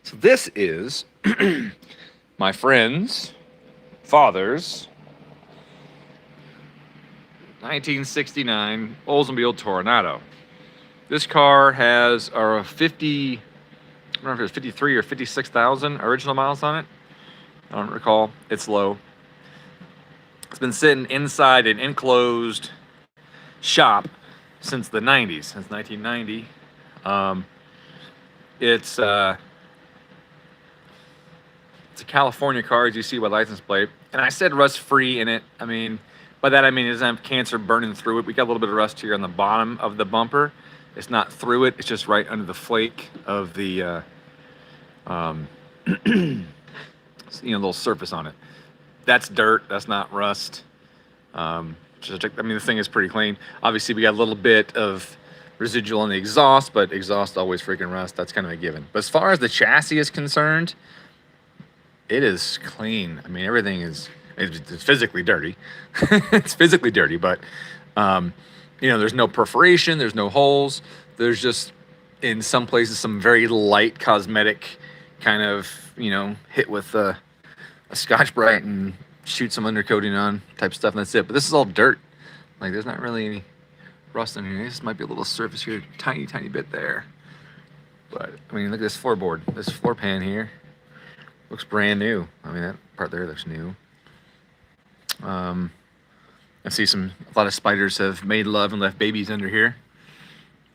So this is my friend's father's 1969 Oldsmobile Toronado. This car has a 50, I don't know if it's 53 or 56,000 original miles on it. I don't recall. It's low. It's been sitting inside an enclosed shop since the 90s, since 1990. It's a California car, as you see by license plate. And I said rust-free in it. I mean, by that I mean it doesn't have cancer burning through it. We got a little bit of rust here on the bottom of the bumper. It's not through it. It's just right under the flake of the, little surface on it. That's dirt. That's not rust. This thing is pretty clean. Obviously, we got a little bit of residual on the exhaust, but exhaust always freaking rust. That's kind of a given. But as far as the chassis is concerned, it is clean. I mean, everything is it's physically dirty. It's physically dirty, but there's no perforation, there's no holes. There's just in some places some very light cosmetic kind of hit with a Scotch-Brite and shoot some undercoating on type stuff, and that's it. But this is all dirt. Like, there's not really any rust in here. This might be a little surface here, tiny bit there. But I mean, look at this floorboard, this floor pan here. Looks brand new. I mean, that part there looks new. I see a lot of spiders have made love and left babies under here.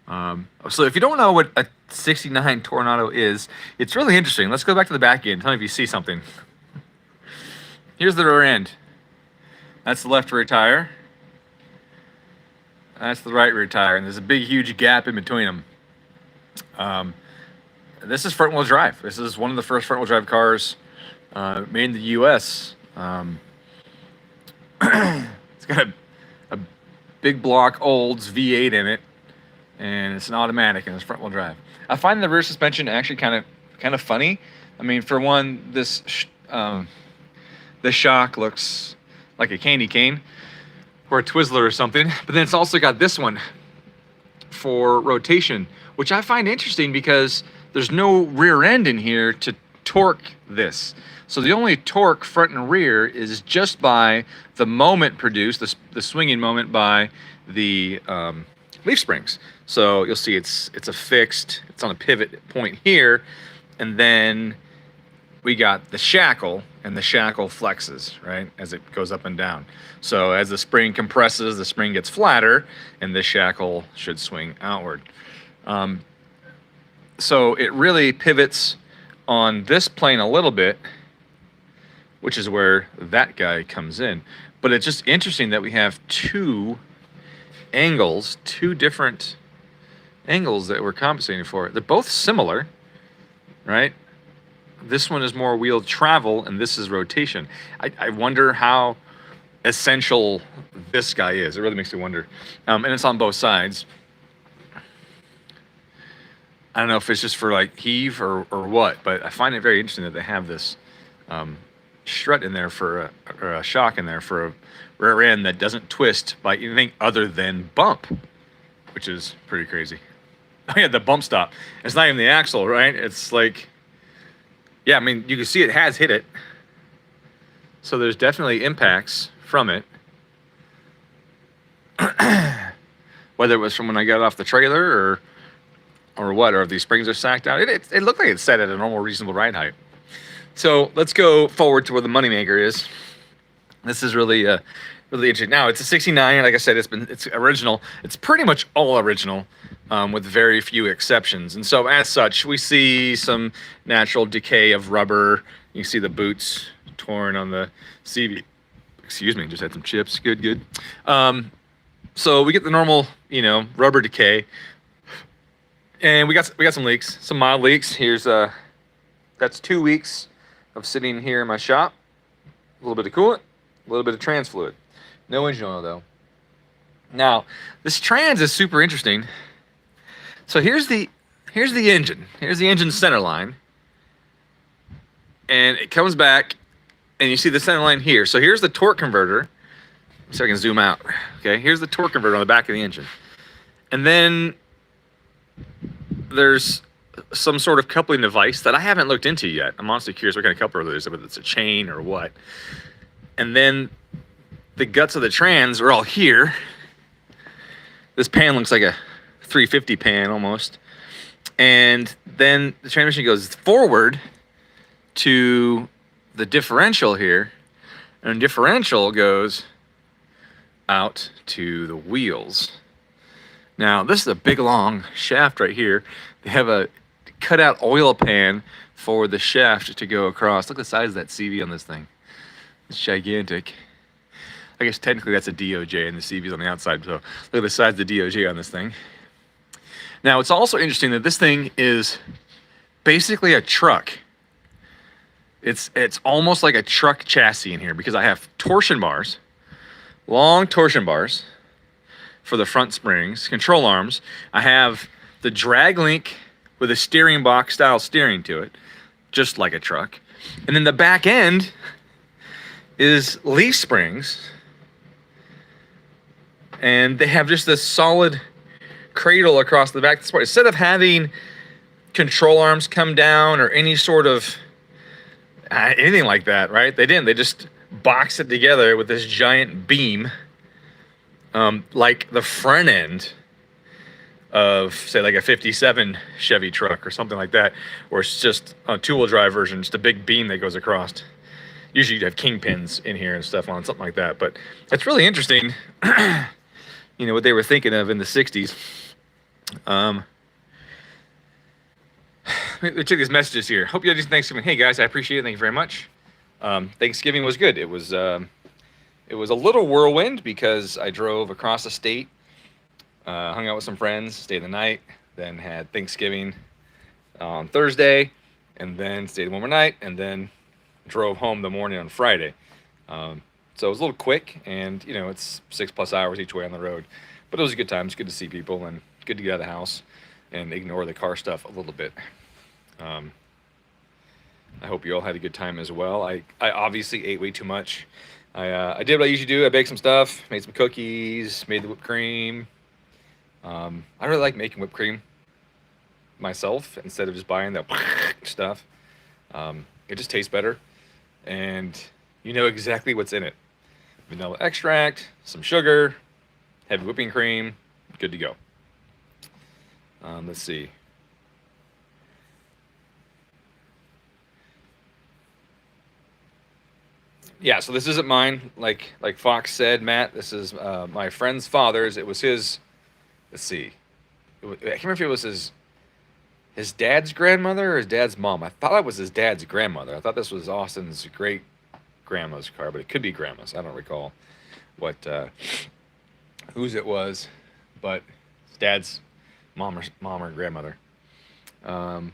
So if you don't know what a 69 Toronado is, it's really interesting. Let's go back to the back end. Tell me if you see something. Here's the rear end. That's the left rear tire. That's the right rear tire, and there's a big, huge gap in between them. This is front-wheel drive. This is one of the first front-wheel drive cars made in the U.S. It's got a big block Olds V8 in it, and it's an automatic, and it's front-wheel drive. I find the rear suspension actually kind of funny. I mean, for one, this shock looks like a candy cane or a Twizzler or something, but then it's also got this one for rotation, which I find interesting because there's no rear end in here to torque this. So the only torque front and rear is just by the moment produced, the swinging moment by the leaf springs. So you'll see it's on a pivot point here, and then we got the shackle, and the shackle flexes, right, as it goes up and down. So as the spring compresses, the spring gets flatter, and the shackle should swing outward. So it really pivots on this plane a little bit, which is where that guy comes in. But it's just interesting that we have two different angles that we're compensating for. They're both similar, right? This one is more wheel travel, and this is rotation. I wonder how essential this guy is. It really makes me wonder. And it's on both sides. I don't know if it's just for like heave or what, but I find it very interesting that they have this strut in there or a shock in there for a rear end that doesn't twist by anything other than bump, which is pretty crazy. Oh yeah, the bump stop. It's not even the axle, right? It's like, yeah, I mean, you can see it has hit it. So there's definitely impacts from it. Whether it was from when I got off the trailer or what, or if these springs are sacked out. It looked like it's set at a normal, reasonable ride height. So let's go forward to where the moneymaker is. This is really interesting. Now, it's a 69. Like I said, it's original. It's pretty much all original, with very few exceptions. And so as such, we see some natural decay of rubber. You see the boots torn on the CV. Excuse me, just had some chips. Good. So we get the normal, rubber decay. And we got some leaks, some mild leaks. Here's that's 2 weeks of sitting here in my shop. A little bit of coolant, a little bit of trans fluid. No engine oil though. Now, this trans is super interesting. So here's the engine. Here's the engine center line. And it comes back, and you see the center line here. So here's the torque converter. So I can zoom out. Okay, here's the torque converter on the back of the engine. And then there's some sort of coupling device that I haven't looked into yet. I'm honestly curious what kind of coupler it is, whether it's a chain or what. And then the guts of the trans are all here. This pan looks like a 350 pan almost. And then the transmission goes forward to the differential here. And the differential goes out to the wheels. Now, this is a big long shaft right here. They have a cutout oil pan for the shaft to go across. Look at the size of that CV on this thing. It's gigantic. I guess technically that's a DOJ and the CV is on the outside. So look at the size of the DOJ on this thing. Now, it's also interesting that this thing is basically a truck. It's almost like a truck chassis in here because I have torsion bars, long torsion bars for the front springs, control arms. I have the drag link with a steering box style steering to it, just like a truck. And then the back end is leaf springs. And they have just this solid cradle across the back. Instead of having control arms come down or any sort of anything like that, right? They didn't. They just boxed it together with this giant beam, like the front end of, say, like a 57 Chevy truck or something like that, or it's just a two-wheel drive version, just a big beam that goes across. Usually you'd have kingpins in here and stuff on something like that, but it's really interesting, you know, what they were thinking of in the 60s. Let me check these messages here. Hope you had a decent Thanksgiving. Hey guys, I appreciate it. Thank you very much. Thanksgiving was good. It was a little whirlwind because I drove across the state, hung out with some friends, stayed the night, then had Thanksgiving on Thursday, and then stayed one more night, and then drove home the morning on Friday. So it was a little quick, and you know, it's 6+ hours each way on the road, but it was a good time. It's good to see people and good to get out of the house and ignore the car stuff a little bit. I hope you all had a good time as well. I obviously ate way too much. I did what I usually do. I baked some stuff, made some cookies, made the whipped cream. I really like making whipped cream myself instead of just buying the stuff. It just tastes better, and you know exactly what's in it. Vanilla extract, some sugar, heavy whipping cream, good to go. Let's see. Yeah, so this isn't mine, like Fox said, Matt. This is my friend's father's. It was his. Let's see. I can't remember if it was his dad's grandmother or his dad's mom. I thought it was his dad's grandmother. I thought this was Austin's great grandma's car, but it could be grandma's. I don't recall what whose it was, but his dad's mom or grandmother. Let's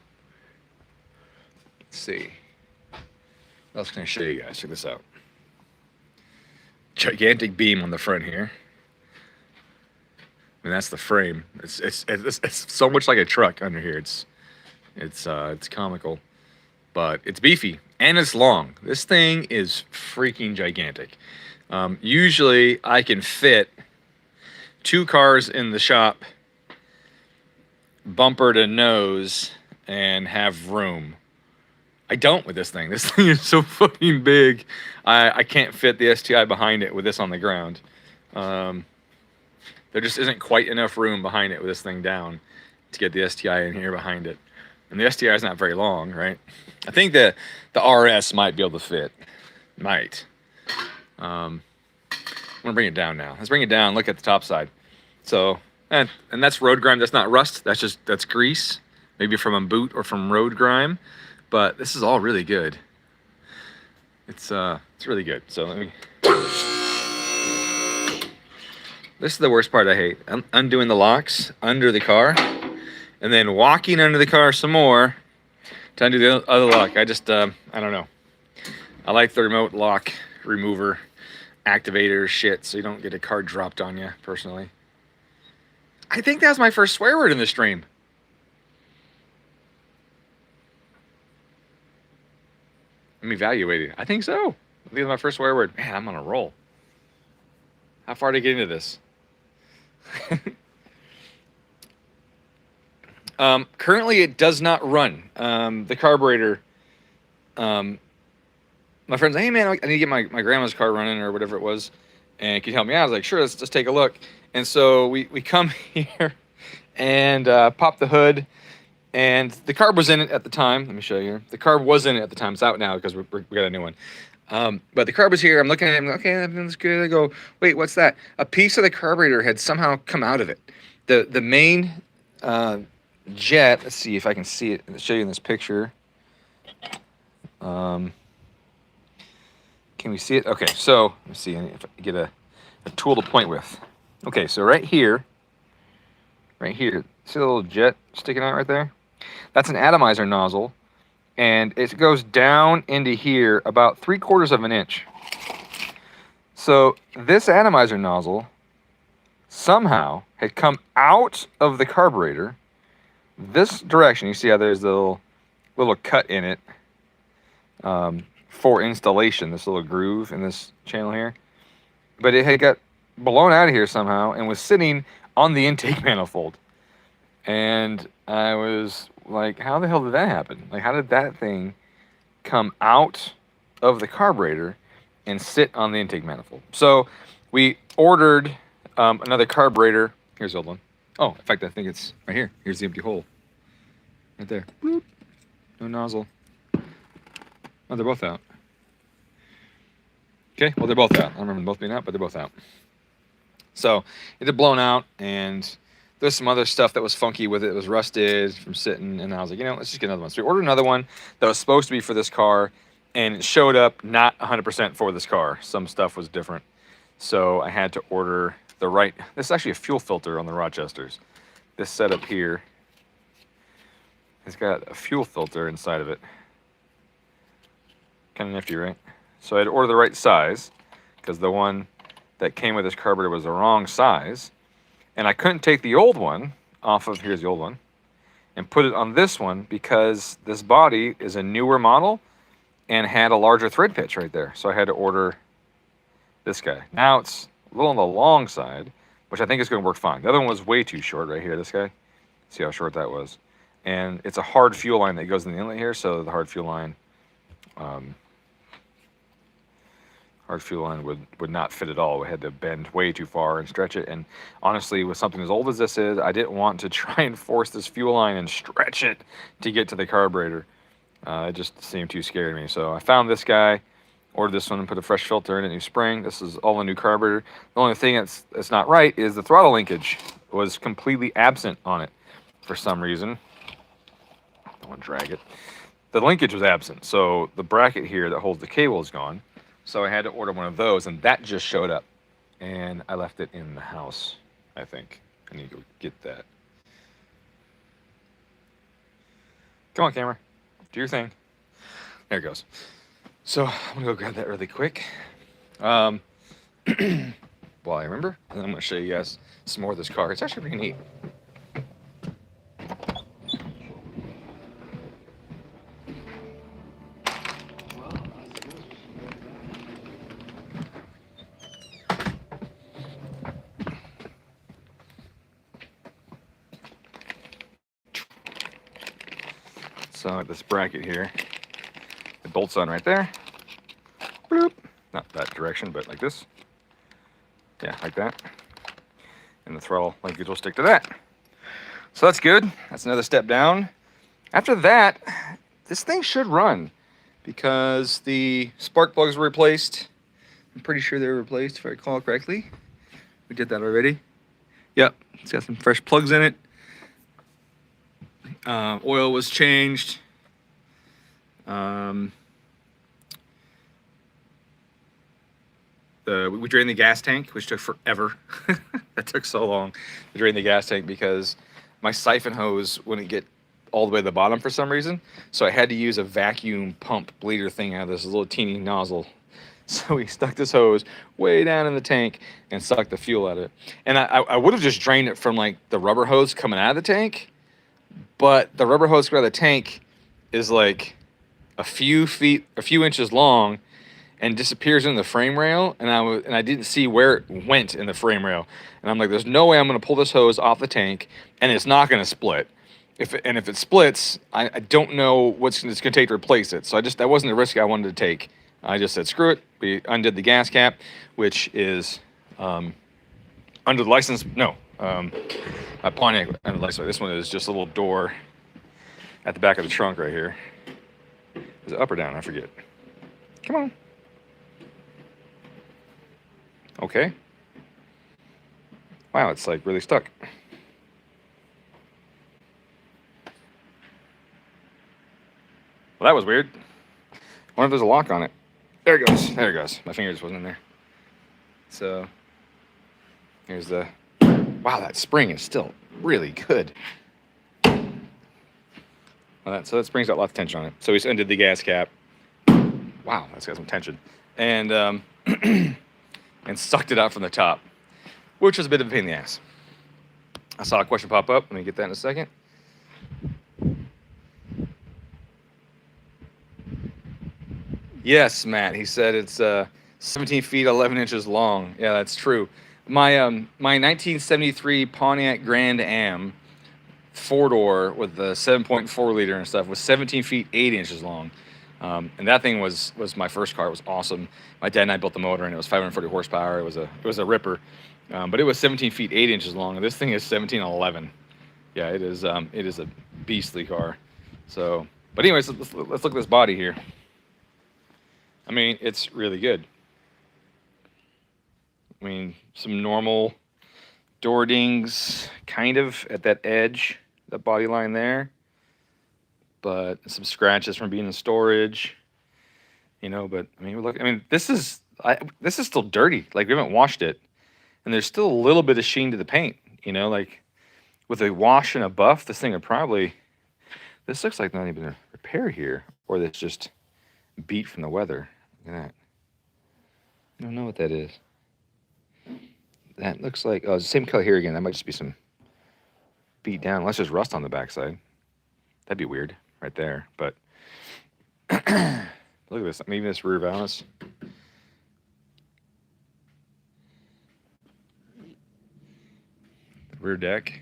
see. What else can I show you guys? Check this out. Gigantic beam on the front here. I mean, that's the frame. It's so much like a truck under here. It's comical, but it's beefy and it's long. This thing is freaking gigantic. Usually I can fit 2 cars in the shop, bumper to nose, and have room. I don't with this thing. This thing is so fucking big. I can't fit the STI behind it with this on the ground. There just isn't quite enough room behind it with this thing down to get the STI in here behind it. And the STI is not very long, right? I think the RS might be able to fit. Might. I'm gonna bring it down now. Let's bring it down. Look at the top side. So, and that's road grime. That's not rust. That's grease. Maybe from a boot or from road grime. But this is all really good. It's really good. So let me. This is the worst part I hate. Undoing the locks under the car, and then walking under the car some more to undo the other lock. I just, I don't know. I like the remote lock remover activator shit, so you don't get a card dropped on you, personally. I think that's my first swear word in this stream. I'm evaluating. I think so. I think it's my first swear word. Man, I'm on a roll. How far did I get into this? Currently, it does not run. The carburetor. My friend's like, hey man, I need to get my grandma's car running or whatever it was, and can you help me out? I was like, sure, let's take a look. And so we come here and pop the hood, and the carb was in it at the time. Let me show you here. The carb was in it at the time. It's out now because we got a new one. But the carb was here. I'm looking at it. I'm like, okay, that's good. I go, wait, what's that? A piece of the carburetor had somehow come out of it. The main jet. Let's see if I can see it. Show you in this picture. Can we see it? Okay, so let me see if I get a tool to point with. Okay, so right here, see the little jet sticking out right there? That's an atomizer nozzle, and it goes down into here about 3/4 of an inch. So this atomizer nozzle somehow had come out of the carburetor this direction. You see how there's a little cut in it. For installation, this little groove in this channel here, but it had got blown out of here somehow and was sitting on the intake manifold, and I was like, how the hell did that happen? Like, how did that thing come out of the carburetor and sit on the intake manifold? So we ordered another carburetor. Here's the old one. Oh, in fact, I think it's right here. Here's the empty hole right there. Bloop. No nozzle. Oh, they're both out. Okay, well, they're both out. I don't remember them both being out, but they're both out. So it had blown out, and there's some other stuff that was funky with it. It was rusted from sitting, and I was like, let's just get another one. So we ordered another one that was supposed to be for this car, and it showed up not 100% for this car. Some stuff was different. So I had to order the right... This is actually a fuel filter on the Rochesters. This setup here has got a fuel filter inside of it. Kind of nifty, right? So I had to order the right size because the one that came with this carburetor was the wrong size. And I couldn't take the old one off of, here's the old one, and put it on this one because this body is a newer model and had a larger thread pitch right there. So I had to order this guy. Now it's a little on the long side, which I think is going to work fine. The other one was way too short right here, this guy. See how short that was? And it's a hard fuel line that goes in the inlet here, so the hard fuel line would not fit at all. We had to bend way too far and stretch it. And honestly, with something as old as this is, I didn't want to try and force this fuel line and stretch it to get to the carburetor. It just seemed too scary to me. So I found this guy, ordered this one, and put a fresh filter in it, new spring. This is all a new carburetor. The only thing that's not right is the throttle linkage was completely absent on it for some reason. I don't want to drag it. The linkage was absent, so the bracket here that holds the cable is gone. So I had to order one of those, and that just showed up. And I left it in the house, I think. I need to go get that. Come on, camera. Do your thing. There it goes. So I'm going to go grab that really quick. While I remember. And then I'm going to show you guys some more of this car. It's actually pretty neat. So this bracket here, it bolts on right there. Bloop. Not that direction, but like this. Yeah, like that. And the throttle linkage will stick to that. So that's good. That's another step down. After that, this thing should run because the spark plugs were replaced. I'm pretty sure they were replaced if I recall correctly. We did that already. Yep, it's got some fresh plugs in it. Oil was changed. We drained the gas tank, which took forever. That took so long to drain the gas tank because my siphon hose wouldn't get all the way to the bottom for some reason. So I had to use a vacuum pump bleeder thing out of this little teeny nozzle. So we stuck this hose way down in the tank and sucked the fuel out of it. And I would have just drained it from like the rubber hose coming out of the tank. But the rubber hose coming out of the tank is like a few inches long and disappears in the frame rail, and I didn't see where it went in the frame rail. And I'm like, there's no way I'm going to pull this hose off the tank, and it's not going to split. if it splits, I don't know what's it's going to take to replace it. So that wasn't the risk I wanted to take. I just said screw it. We undid the gas cap, which is under the license. No, my Pontiac under the license. This one is just a little door at the back of the trunk right here. Is it up or down? I forget. Come on. Okay. Wow, it's like really stuck. Well, that was weird. I wonder if there's a lock on it. There it goes. There it goes. My finger just wasn't in there. So, here's the... Wow, that spring is still really good. Well, so that spring's got lots of tension on it. So we undid the gas cap. Wow, that's got some tension. And, and sucked it out from the top, which was a bit of a pain in the ass. I saw a question pop up. Let me get that in a second. Yes, Matt. He said it's 17 feet 11 inches long. Yeah, that's true. My 1973 Pontiac Grand Am 4-door with the 7.4 liter and stuff was 17 feet 8 inches long. And that thing was my first car. It was awesome. My dad and I built the motor, and it was 540 horsepower. It was a ripper, but it was 17 feet 8 inches long. And this thing is 1711. Yeah, it is a beastly car. So, but anyways, let's look at this body here. I mean, it's really good. I mean, some normal door dings, kind of at that edge, that body line there. But some scratches from being in storage, you know. But I mean, look. I mean, this is still dirty. Like, we haven't washed it, and there's still a little bit of sheen to the paint. You know, like with a wash and a buff, this thing would probably. This looks like not even a repair here, or that's just beat from the weather. Look at that. I don't know what that is. That looks like, oh, it's the same color here again. That might just be some beat down. Unless there's rust on the backside. That'd be weird right there. But look at this. I mean, even this rear valance. The rear deck.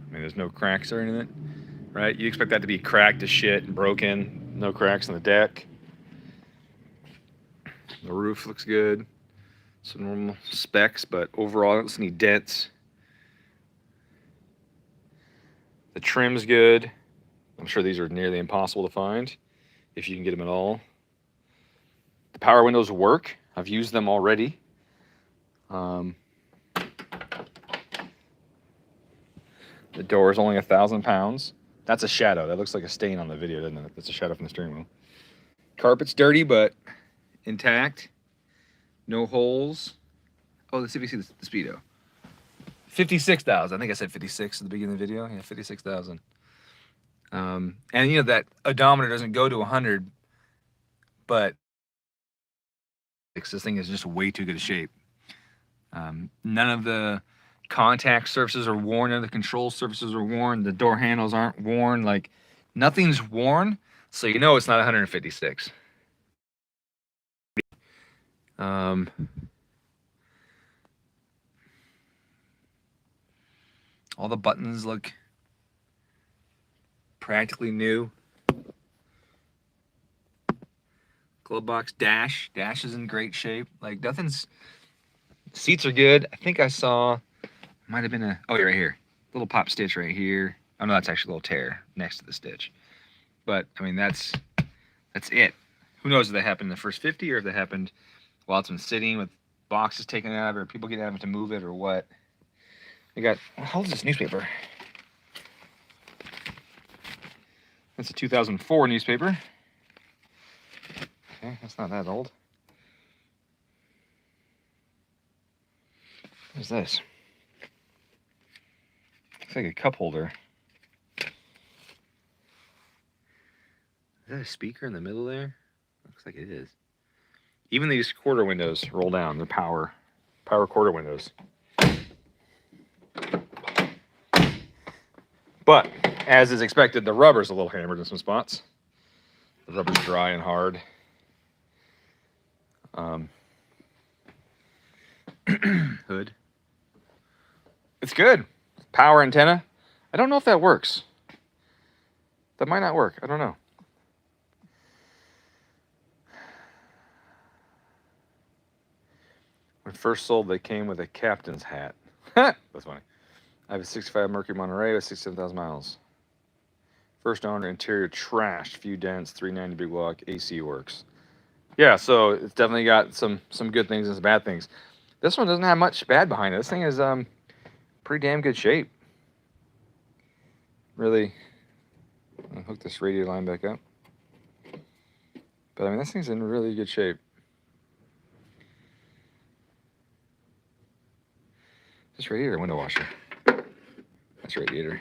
I mean, there's no cracks or anything, right? You expect that to be cracked to shit and broken. No cracks in the deck. The roof looks good. Some normal specs, but overall, I don't see any dents. The trim's good. I'm sure these are nearly impossible to find, if you can get them at all. The power windows work. I've used them already. The door is only 1,000 pounds. That's a shadow. That looks like a stain on the video, doesn't it? That's a shadow from the steering wheel. Carpet's dirty, but intact. No holes. Oh, let's see if we see the speedo. 56,000. I think I said 56 at the beginning of the video. Yeah, 56,000. And you know that odometer doesn't go to 100, but this thing is just way too good a shape. None of the contact surfaces are worn. None of the control surfaces are worn. The door handles aren't worn. Like, nothing's worn, so you know it's not 156. All the buttons look practically new. Glove box dash is in great shape. Like, nothing's. Seats are good. I think I saw, might have been a, oh yeah, right here, little pop stitch right here. Oh no, that's actually a little tear next to the stitch. But I mean, that's it. Who knows if that happened in the first 50 or if that happened while it's been sitting with boxes taken out of it, or people getting out of it to move it, or what. I got, how old is this newspaper? That's a 2004 newspaper. Okay, that's not that old. What is this? Looks like a cup holder. Is that a speaker in the middle there? Looks like it is. Even these quarter windows roll down. They're power quarter windows. But, as is expected, the rubber's a little hammered in some spots. The rubber's dry and hard. Hood. It's good. Power antenna. I don't know if that works. That might not work. I don't know. When first sold, they came with a captain's hat. That's funny. I have a 65 Mercury Monterey with 67,000 miles. First owner, interior trashed, few dents, 390 big block, AC works. Yeah, so it's definitely got some good things and some bad things. This one doesn't have much bad behind it. This thing is pretty damn good shape. Really, I'll hook this radiator line back up. But I mean, this thing's in really good shape. This radiator window washer. That's radiator.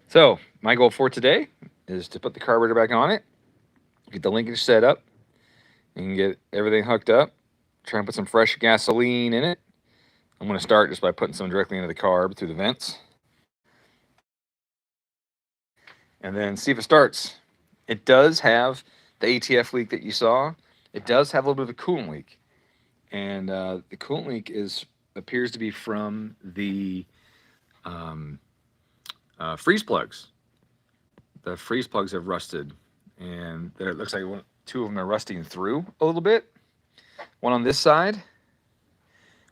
So my goal for today is to put the carburetor back on it, get the linkage set up, and get everything hooked up. Try and put some fresh gasoline in it. I'm going to start just by putting some directly into the carb through the vents. And then see if it starts. It does have the ATF leak that you saw. It does have a little bit of a coolant leak. And the coolant leak appears to be from the freeze plugs. The freeze plugs have rusted. And it looks like two of them are rusting through a little bit. One on this side,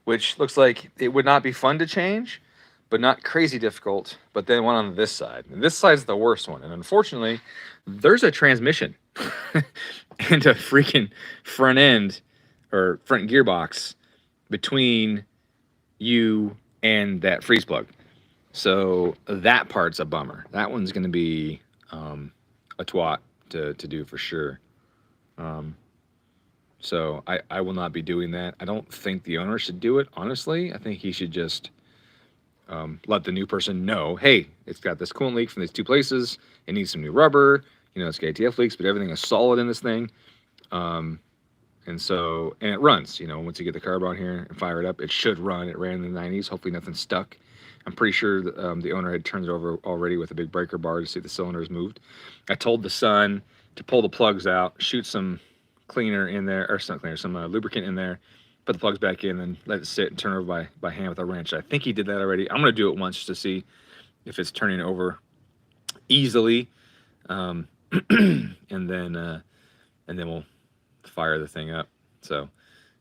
which looks like it would not be fun to change, but not crazy difficult. But then one on this side. And this side's the worst one. And unfortunately, there's a transmission and a freaking front end or front gearbox between you and that freeze plug. So that part's a bummer. That one's going to be a twat to do for sure. So I will not be doing that. I don't think the owner should do it, honestly. I think he should just let the new person know, hey, it's got this coolant leak from these two places. It needs some new rubber. You know, it's got ATF leaks, but everything is solid in this thing. And it runs. You know, once you get the carb on here and fire it up, it should run. It ran in the 90s. Hopefully nothing's stuck. I'm pretty sure the owner had turned it over already with a big breaker bar to see if the cylinder is moved. I told the son to pull the plugs out, shoot some cleaner in there, or some cleaner, some lubricant in there, put the plugs back in, and let it sit and turn over by hand with a wrench. I think he did that already. I'm going to do it once just to see if it's turning over easily, and then we'll fire the thing up. So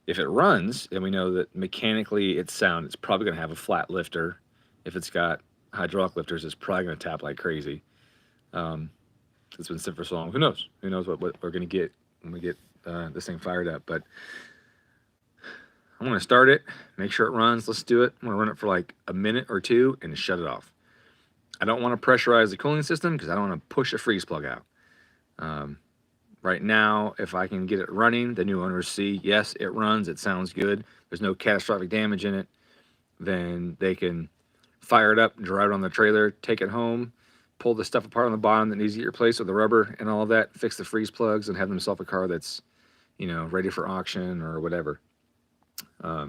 if it runs, and we know that mechanically it's sound, it's probably going to have a flat lifter. If it's got hydraulic lifters, it's probably going to tap like crazy. It's been sitting for so long. Who knows? Who knows what we're going to get when we get this thing fired up. But I'm going to start it, make sure it runs. Let's do it. I'm going to run it for like a minute or two and shut it off. I don't want to pressurize the cooling system because I don't want to push a freeze plug out. Right now, if I can get it running, the new owners see, yes, it runs, it sounds good, there's no catastrophic damage in it, then they can fire it up, drive it on the trailer, take it home, pull the stuff apart on the bottom that needs to get replaced with the rubber and all of that, fix the freeze plugs, and have themselves a car that's, you know, ready for auction or whatever. I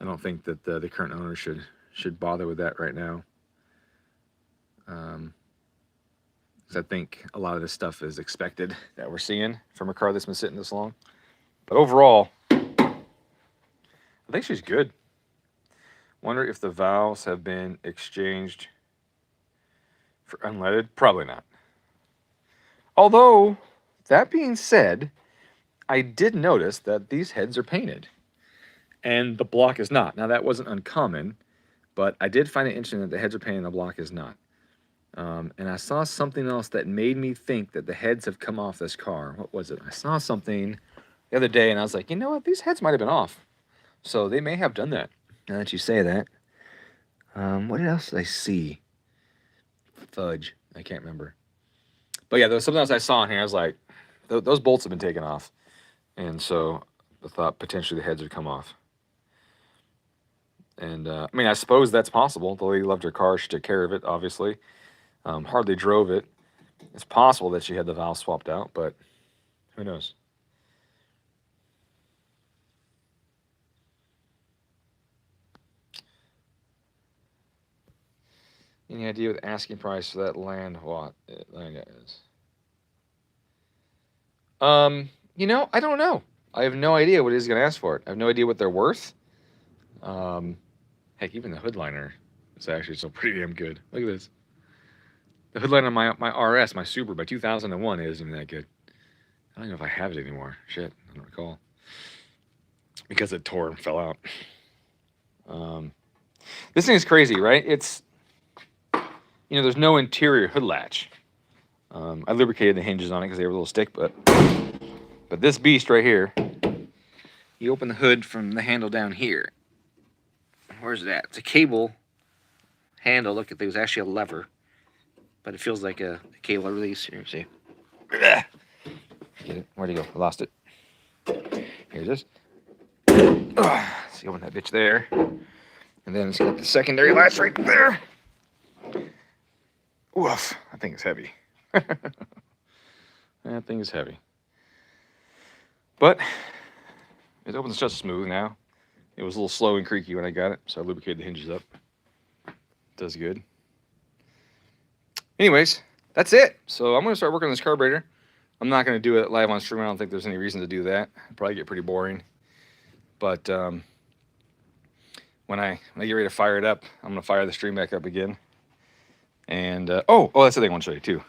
don't think that the current owner should bother with that right now. Because I think a lot of this stuff is expected that we're seeing from a car that's been sitting this long. But overall, I think she's good. Wonder if the valves have been exchanged for unleaded. Probably not. Although, that being said, I did notice that these heads are painted and the block is not. Now, that wasn't uncommon, but I did find it interesting that the heads are painted and the block is not. And I saw something else that made me think that the heads have come off this car. What was it? I saw something the other day and I was like, you know what? These heads might have been off. So they may have done that. Now that you say that. What else did I see? Fudge. I can't remember. But yeah, there was something else I saw in here. I was like, those bolts have been taken off. And so I thought potentially the heads would come off. And I mean, I suppose that's possible. The lady loved her car. She took care of it, obviously. Hardly drove it. It's possible that she had the valve swapped out, but who knows? Any idea what the asking price for that land is? You know, I don't know. I have no idea what he's going to ask for it. I have no idea what they're worth. Heck, even the hood liner is actually still pretty damn good. Look at this. The hood liner on my RS, my Subaru, by 2001 isn't even that good. I don't know if I have it anymore. Shit, I don't recall. Because it tore and fell out. This thing is crazy, right? It's, you know, there's no interior hood latch. I lubricated the hinges on it because they were a little stick, but this beast right here, you open the hood from the handle down here. Where's it at? It's a cable handle. Look, there's actually a lever, but it feels like a cable release. Here, see. Get it? Where'd it go? I lost it. Here it is. See, open that bitch there. And then it's got the secondary latch right there. Woof. That thing is heavy. That thing is heavy. But it opens just smooth now. It was a little slow and creaky when I got it, so I lubricated the hinges up. Does good. Anyways, that's it. So I'm going to start working on this carburetor. I'm not going to do it live on stream. I don't think there's any reason to do that. It'll probably get pretty boring. But when I get ready to fire it up, I'm going to fire the stream back up again. And, oh, that's the thing I want to show you too.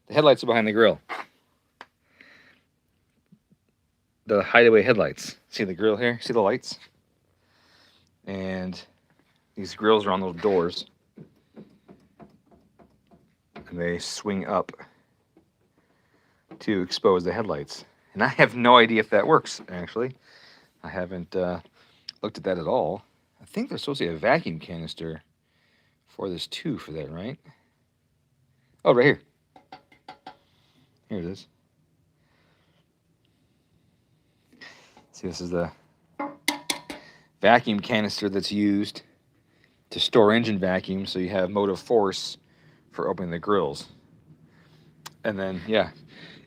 The headlights are behind the grill. The hideaway headlights. See the grill here? See the lights? And these grills are on those doors. And they swing up to expose the headlights. And I have no idea if that works, actually. I haven't looked at that at all. I think there's supposed to be a vacuum canister for this too, for that, right? Oh, right here. Here it is. See, this is the vacuum canister that's used to store engine vacuum, so you have motive force for opening the grills. And then, yeah,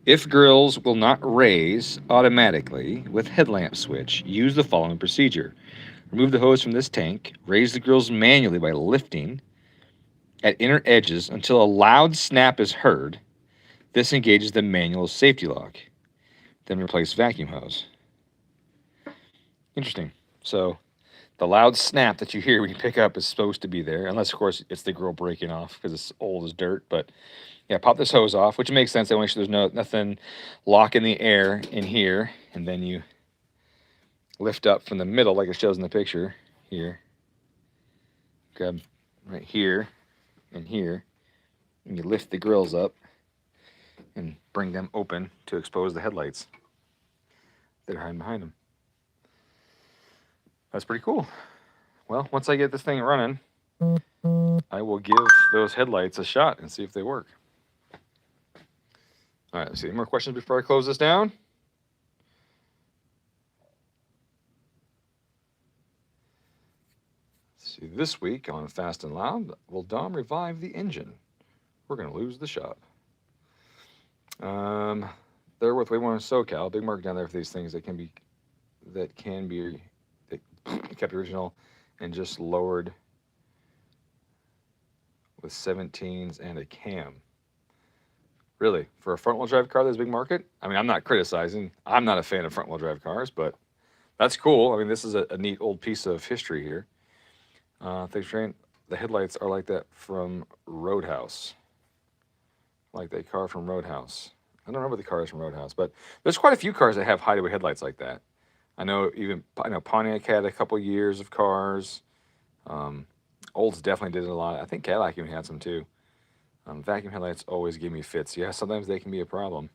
if grills will not raise automatically with headlamp switch, use the following procedure. Remove the hose from this tank, raise the grills manually by lifting at inner edges until a loud snap is heard. This engages the manual safety lock. Then replace vacuum hose. Interesting. So the loud snap that you hear when you pick up is supposed to be there, unless, of course, it's the grill breaking off because it's old as dirt. But yeah, pop this hose off, which makes sense. I want to make sure there's nothing locking the air in here, and then you lift up from the middle like it shows in the picture here. Grab right here and here, and you lift the grills up and bring them open to expose the headlights that are hiding behind them. That's pretty cool. Well, once I get this thing running, I will give those headlights a shot and see if they work. All right, let's see. Any more questions before I close this down? Let's see, this week on Fast and Loud, will Dom revive the engine? We're going to lose the shop. They're worth way more in SoCal. Big market down there for these things that can be kept original and just lowered with 17s and a cam. Really, for a front-wheel drive car, there's a big market. I mean, I'm not criticizing. I'm not a fan of front-wheel drive cars, but that's cool. I mean, this is a neat old piece of history here. The headlights are like that from Roadhouse. Like that car from Roadhouse. I don't remember the cars from Roadhouse, but there's quite a few cars that have hideaway headlights like that. I know Pontiac had a couple years of cars. Olds definitely did it a lot. I think Cadillac even had some too. Vacuum headlights always give me fits. Yeah, sometimes they can be a problem.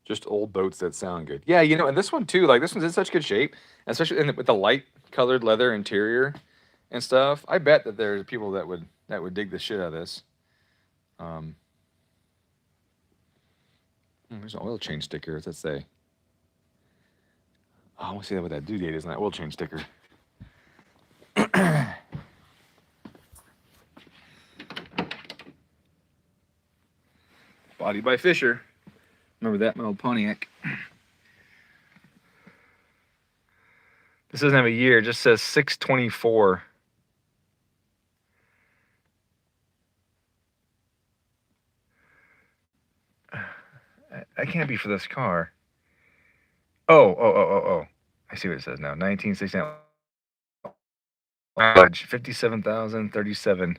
Just old boats that sound good. Yeah, you know, and this one too, like this one's in such good shape, especially with the light colored leather interior and stuff. I bet that there's people that would dig the shit out of this. There's an oil change sticker. What's that say? Oh, I want to see what that due date is on that oil change sticker. Body by Fisher. Remember that, my old Pontiac. This doesn't have a year. It just says 6/24. That can't be for this car. Oh. I see what it says now. 1969. Latch, 57,037.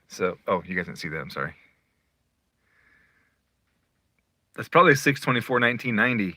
So, oh, you guys didn't see that. I'm sorry. That's probably 6/24/1990.